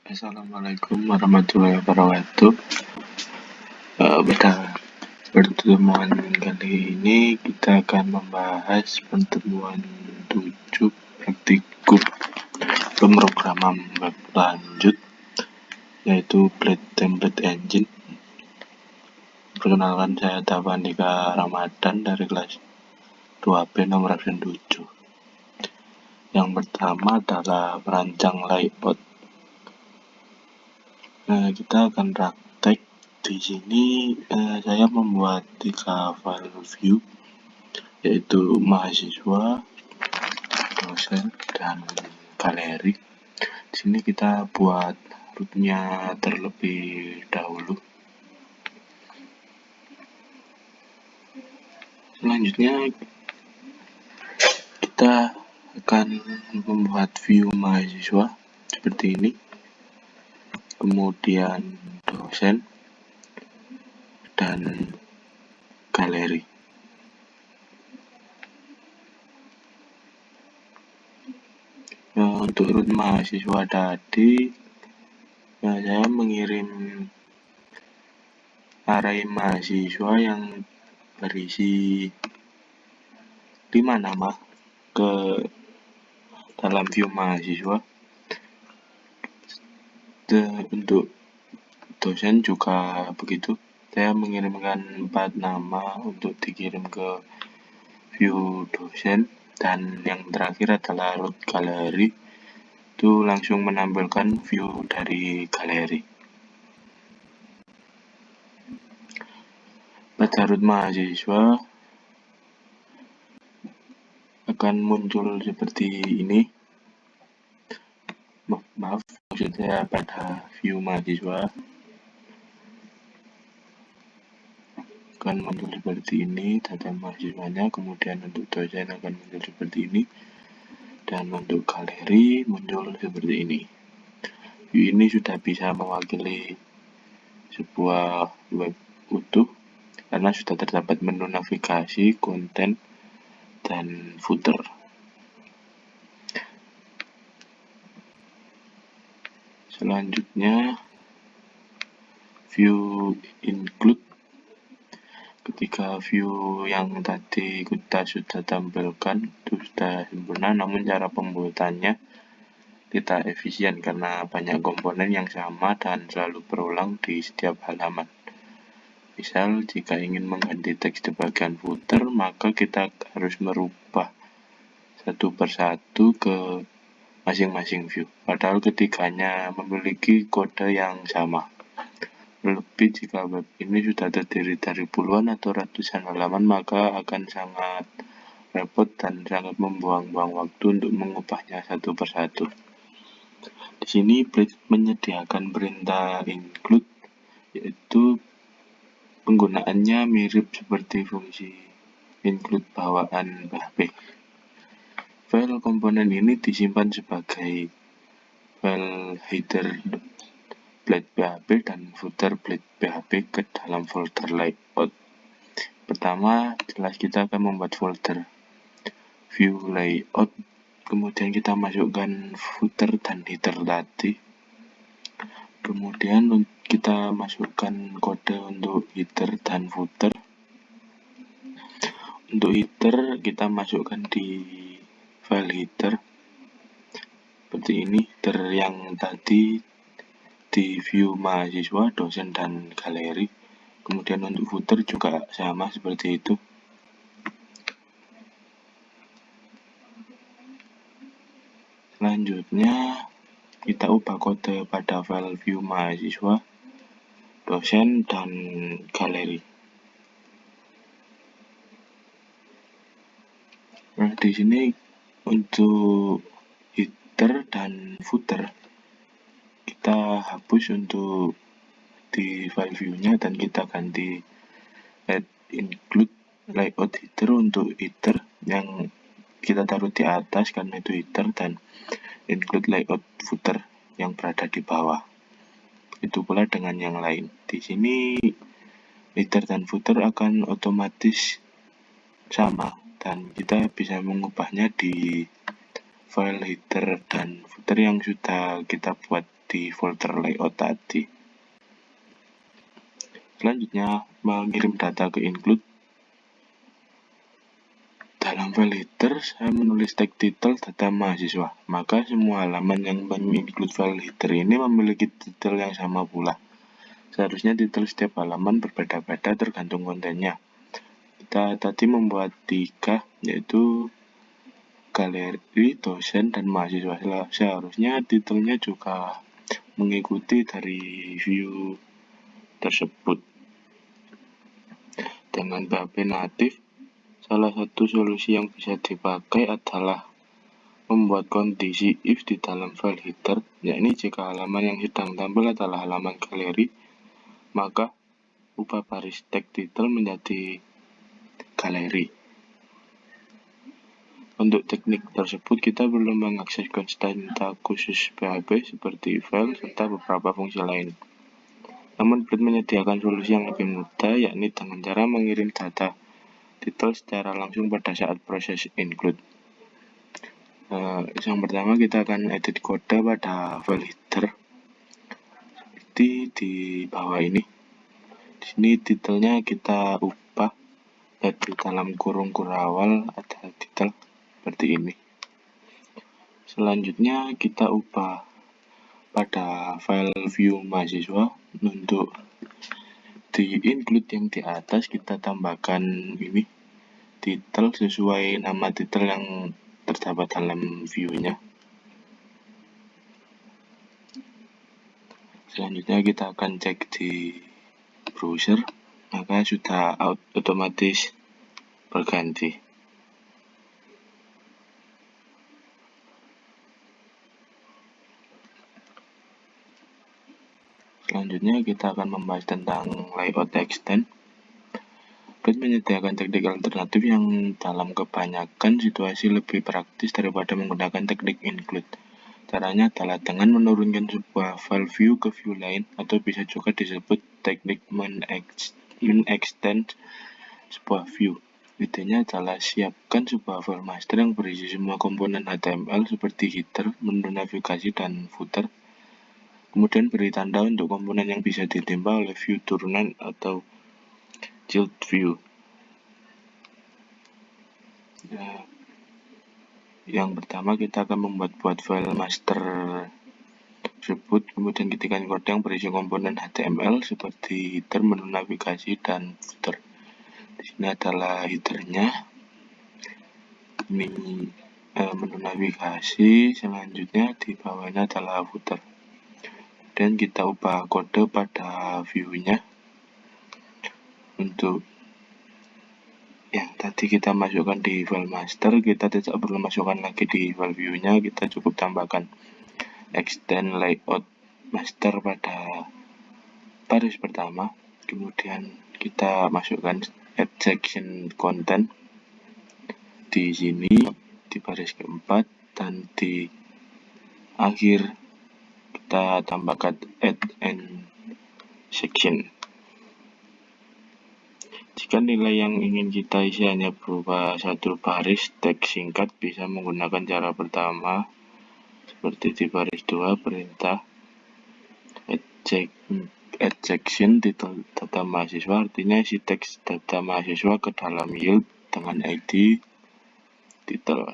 Assalamualaikum warahmatullahi wabarakatuh. Pada pertemuan kali ini kita akan membahas pertemuan 7 praktikum pemrograman web lanjut, yaitu Blade Template Engine. Perkenalkan, saya Davandika Ramadan dari kelas 2B nomor absen 7. Yang pertama adalah merancang layout. Kita akan praktek. Di sini saya membuat 3 file view, yaitu mahasiswa, dosen, dan galeri. Di sini kita buat rootnya terlebih dahulu. Selanjutnya kita akan membuat view mahasiswa seperti ini, kemudian dosen dan galeri. Untuk root mahasiswa tadi, saya mengirim array mahasiswa yang berisi 5 nama ke dalam view mahasiswa. Untuk dosen juga begitu, saya mengirimkan 4 nama untuk dikirim ke view dosen, dan yang terakhir adalah root galeri, itu langsung menampilkan view dari galeri. Pada root mahasiswa akan muncul seperti ini. Maaf, maksud saya pada view mahasiswa akan muncul seperti ini data mahasiswanya, kemudian untuk dosen akan muncul seperti ini, dan untuk galeri muncul seperti ini. View ini sudah bisa mewakili sebuah web utuh karena sudah terdapat menu navigasi, konten, dan footer. Selanjutnya view include. Ketika view yang tadi kita sudah tampilkan itu sudah sempurna, namun cara pembuatannya tidak efisien karena banyak komponen yang sama dan selalu berulang di setiap halaman. Misal, jika ingin mengganti teks di bagian footer, maka kita harus merubah satu persatu ke masing-masing view, padahal ketiganya memiliki kode yang sama. Lebih jika web ini sudah terdiri dari puluhan atau ratusan halaman, maka akan sangat repot dan sangat membuang-buang waktu untuk mengubahnya satu persatu. Di sini Blade menyediakan perintah include, yaitu penggunaannya mirip seperti fungsi include bawaan PHP. File komponen ini disimpan sebagai file header Blade PHP dan footer Blade PHP ke dalam folder layout. Pertama, jelas kita akan membuat folder view layout, kemudian kita masukkan footer dan header tadi. Kemudian kita masukkan kode untuk header dan footer. Untuk header kita masukkan di file header seperti ini, header yang tadi di view mahasiswa, dosen, dan galeri. Kemudian untuk footer juga sama seperti itu. Selanjutnya kita ubah kode pada file view mahasiswa, dosen, dan galeri. Nah, di sini untuk header dan footer kita hapus untuk di file view-nya dan kita ganti add include layout header untuk header yang kita taruh di atas karena itu header, dan include layout footer yang berada di bawah. Itu pula dengan yang lain. Di sini header dan footer akan otomatis sama dan kita bisa mengubahnya di file header dan footer yang sudah kita buat di folder layout tadi. Selanjutnya, mengirim data ke include. Dalam file header, saya menulis tag title data mahasiswa. Maka semua halaman yang menginclude file header ini memiliki titel yang sama pula. Seharusnya titel setiap halaman berbeda-beda tergantung kontennya. Kita tadi membuat 3, yaitu galeri, dosen, dan mahasiswa. Seharusnya titelnya juga mengikuti dari view tersebut. Dengan PHP natif, salah satu solusi yang bisa dipakai adalah membuat kondisi if di dalam file header, yakni jika halaman yang sedang tampil adalah halaman galeri, maka ubah baris tag title menjadi galeri. Untuk teknik tersebut, kita perlu mengakses konstanta khusus PHP seperti file serta beberapa fungsi lain. Namun, Blade menyediakan solusi yang lebih mudah, yakni dengan cara mengirim data title secara langsung pada saat proses include. Yang pertama, kita akan edit kode pada file header seperti di bawah ini. Di sini titelnya kita ubah, dan di dalam kurung kurawal ada titel seperti ini. Selanjutnya kita ubah pada file view mahasiswa. Untuk di include yang di atas kita tambahkan ini titel sesuai nama titel yang terdapat dalam view-nya. Selanjutnya kita akan cek di browser, maka sudah otomatis berganti. Selanjutnya kita akan membahas tentang layout extend. Blade menyediakan teknik alternatif yang dalam kebanyakan situasi lebih praktis daripada menggunakan teknik include. Caranya adalah dengan menurunkan sebuah file view ke view lain, atau bisa juga disebut teknik men-extend sebuah view. Idenya adalah siapkan sebuah file master yang berisi semua komponen HTML seperti header, menu navigasi, dan footer. Kemudian beri tanda untuk komponen yang bisa ditimpa oleh view turunan atau child view. Yang pertama, kita akan membuat file master tersebut, kemudian ketikkan kode yang berisi komponen HTML seperti header, menu navigasi, dan footer. Di sini adalah headernya, ini menu navigasi. Selanjutnya di bawahnya adalah footer. Dan kita ubah kode pada view-nya. Untuk yang tadi kita masukkan di file master, kita tidak perlu masukkan lagi di file view-nya, kita cukup tambahkan extend layout master pada baris pertama, kemudian kita masukkan add section content di sini di baris keempat, dan di akhir kita tambahkan add end section. Jika nilai yang ingin kita isi hanya berupa satu baris teks singkat, bisa menggunakan cara pertama seperti di baris 2, perintah add section title data mahasiswa, artinya isi teks data mahasiswa ke dalam yield dengan ID title.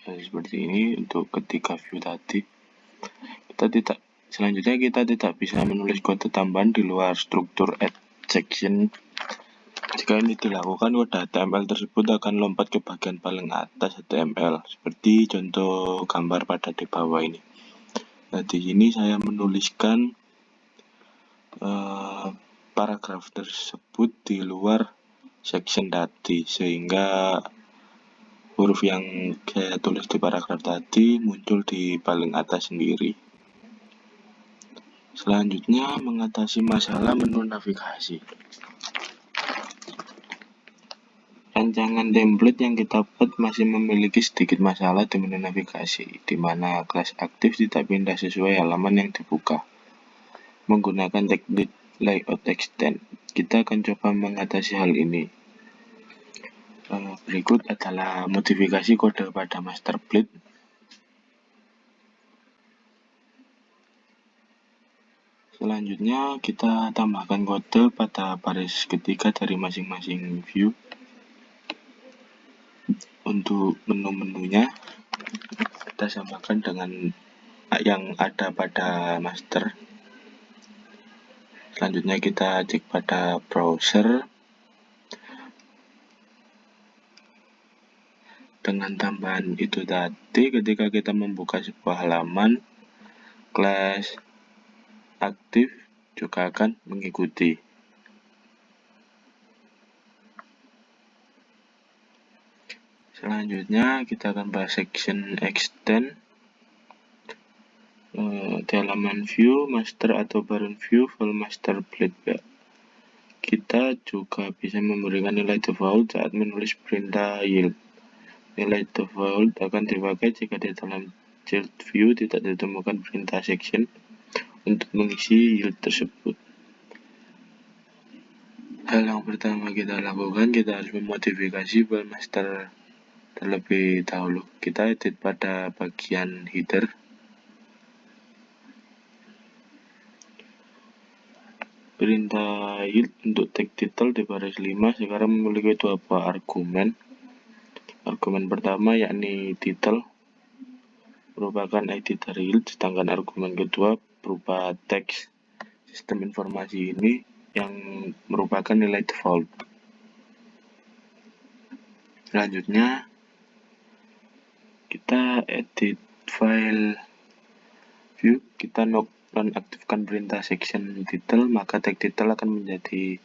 Seperti ini untuk ketiga view tadi. Selanjutnya kita tidak bisa menulis kode tambahan di luar struktur add section. Jika ini dilakukan, kode HTML tersebut akan lompat ke bagian paling atas HTML, seperti contoh gambar pada di bawah ini. Nah, di sini saya menuliskan paragraf tersebut di luar section tadi, sehingga huruf yang saya tulis di paragraf tadi muncul di paling atas sendiri. Selanjutnya, mengatasi masalah menu navigasi. Rancangan template yang kita buat masih memiliki sedikit masalah di menu navigasi, di mana kelas aktif tidak pindah sesuai halaman yang dibuka. Menggunakan teknik layout extend, kita akan coba mengatasi hal ini. Berikut adalah modifikasi kode pada master plate. Selanjutnya kita tambahkan kode pada baris ketiga dari masing-masing view. Untuk menu-menunya kita samakan dengan yang ada pada master. Selanjutnya kita cek pada browser. Dengan tambahan itu tadi, ketika kita membuka sebuah halaman, kelas aktif juga akan mengikuti. Selanjutnya kita akan bahas section extend. Di halaman view, master atau parent view, file master plate. Kita juga bisa memberikan nilai default saat menulis perintah yield. Nilai default akan dipakai jika di dalam child view tidak ditemukan perintah section untuk mengisi yield tersebut. Hal yang pertama kita lakukan, kita harus memodifikasi file master terlebih dahulu. Kita edit pada bagian header. Perintah yield untuk tag title di baris 5 sekarang memiliki dua buah argumen. Argumen pertama yakni title merupakan ID dari yield, sedangkan argumen kedua berupa teks. Sistem informasi ini yang merupakan nilai default. Selanjutnya kita edit file view, kita nonaktifkan perintah section title, maka tag title akan menjadi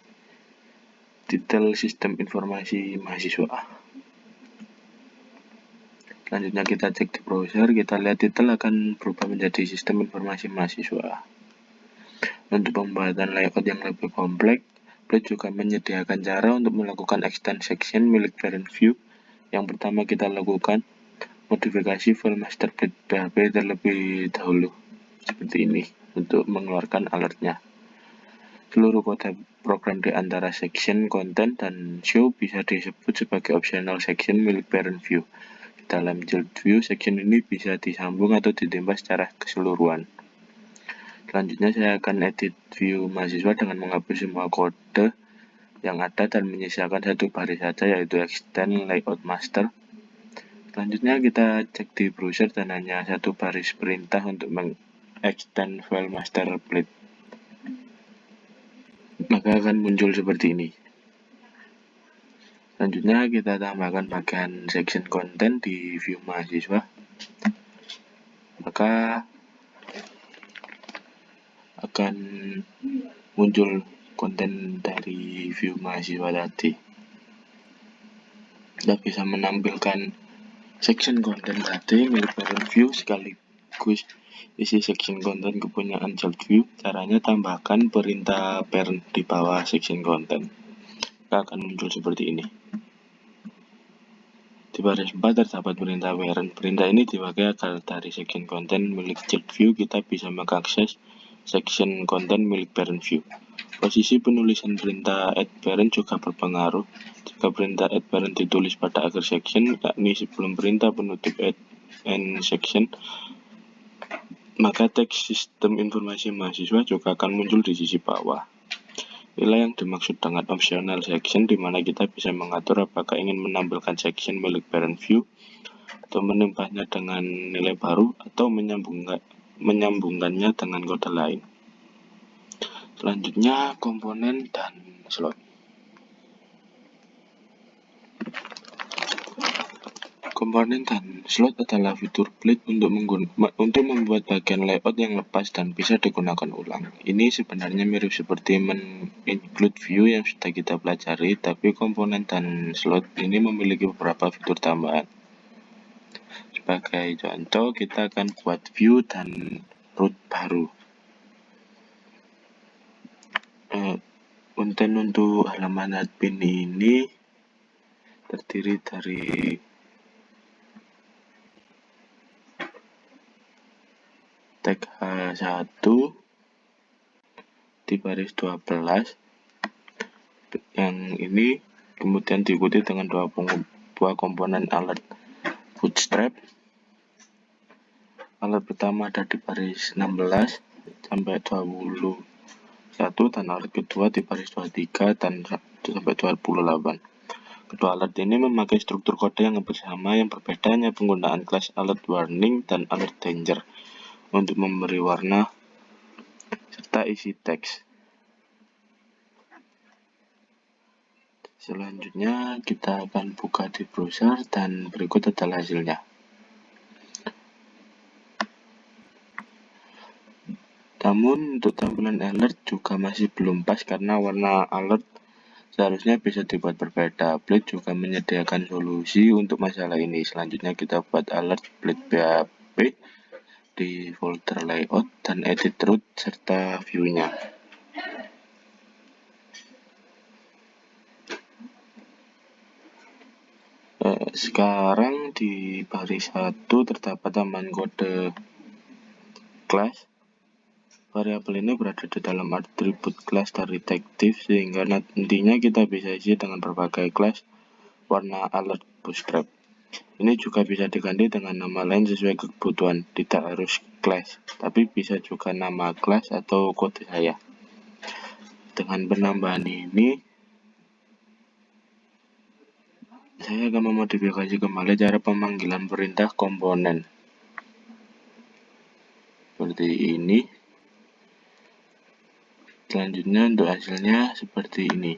title sistem informasi mahasiswa. Selanjutnya kita cek di browser, kita lihat title akan berubah menjadi sistem informasi mahasiswa. Untuk pembuatan layout yang lebih kompleks, Plate juga menyediakan cara untuk melakukan extend section milik parent view. Yang pertama kita lakukan modifikasi file master Plate PHP terlebih dahulu, seperti ini, untuk mengeluarkan alertnya. Seluruh kode program di antara section, content, dan show bisa disebut sebagai optional section milik parent view. Dalam child view, section ini bisa disambung atau ditembak secara keseluruhan. Selanjutnya saya akan edit view mahasiswa dengan menghapus semua kode yang ada dan menyisakan satu baris saja, yaitu extend layout master. Selanjutnya kita cek di browser dan hanya satu baris perintah untuk mengextend file master plate. Maka akan muncul seperti ini. Selanjutnya kita tambahkan bagian section content di view mahasiswa. Maka akan muncul konten dari view mahasiswa tadi. Kita bisa menampilkan section content tadi milik parent view sekaligus isi section content kepunyaan child view. Caranya tambahkan perintah parent di bawah section content. Kita akan muncul seperti ini. Di baris 4 terdapat perintah parent. Perintah ini dipakai agar dari section content milik child view kita bisa mengakses section content milik parent view. Posisi penulisan perintah add parent juga berpengaruh. Jika perintah add parent ditulis pada akhir section, yakni sebelum perintah penutup add end section, maka teks sistem informasi mahasiswa juga akan muncul di sisi bawah. Inilah yang dimaksud dengan optional section, di mana kita bisa mengatur apakah ingin menampilkan section milik parent view atau menambahnya dengan nilai baru atau menyambungkannya dengan kode lain. Selanjutnya komponen dan slot. Komponen dan slot adalah fitur Plate untuk membuat bagian layout yang lepas dan bisa digunakan ulang. Ini sebenarnya mirip seperti include view yang sudah kita pelajari, tapi komponen dan slot ini memiliki beberapa fitur tambahan. Sebagai contoh, kita akan buat view dan root baru. Konten untuk halaman admin ini terdiri dari tag H1 di baris 12. Yang ini kemudian diikuti dengan dua buah komponen alert bootstrap. Alert pertama ada di baris 16 sampai 21 dan alert kedua di baris 23 dan sampai 28. Kedua alert ini memakai struktur kode yang hampir sama, yang berbeda hanya penggunaan kelas alert warning dan alert danger untuk memberi warna serta isi teks. Selanjutnya kita akan buka di browser dan berikut adalah hasilnya. Namun untuk tampilan alert juga masih belum pas karena warna alert seharusnya bisa dibuat berbeda. Blade juga menyediakan solusi untuk masalah ini. Selanjutnya kita buat alert Blade PHP di folder layout dan edit root serta view-nya. Sekarang di baris 1 terdapat tambahan kode class. Variabel ini berada di dalam atribut kelas dari detektif, sehingga nantinya kita bisa isi dengan berbagai kelas warna alert bootstrap. Ini juga bisa diganti dengan nama lain sesuai kebutuhan, tidak harus kelas, tapi bisa juga nama kelas atau kode saya. Dengan penambahan ini, saya akan memodifikasi kembali cara pemanggilan perintah komponen. Seperti ini. Selanjutnya untuk hasilnya seperti ini.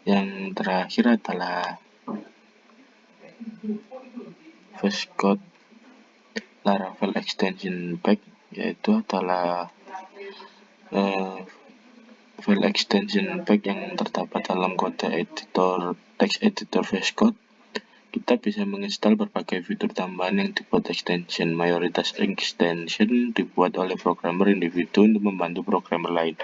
Yang terakhir adalah VSCode Laravel Extension Pack, yaitu adalah file extension pack yang terdapat dalam kode editor text editor VSCode. Kita bisa menginstal berbagai fitur tambahan yang dibuat extension. Mayoritas extension dibuat oleh programmer individu untuk membantu programmer lain.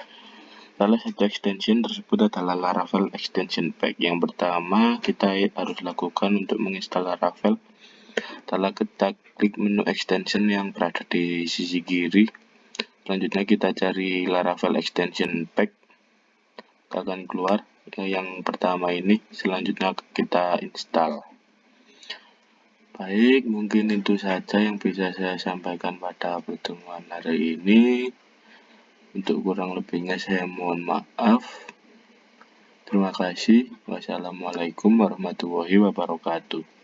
Salah satu extension tersebut adalah Laravel Extension Pack. Yang pertama kita harus lakukan untuk menginstal Laravel adalah kita klik menu extension yang berada di sisi kiri. Selanjutnya kita cari Laravel Extension Pack. Akan keluar yang pertama ini. Selanjutnya kita install. Baik, mungkin itu saja yang bisa saya sampaikan pada pertemuan hari ini. Untuk kurang lebihnya saya mohon maaf. Terima kasih. Wassalamualaikum warahmatullahi wabarakatuh.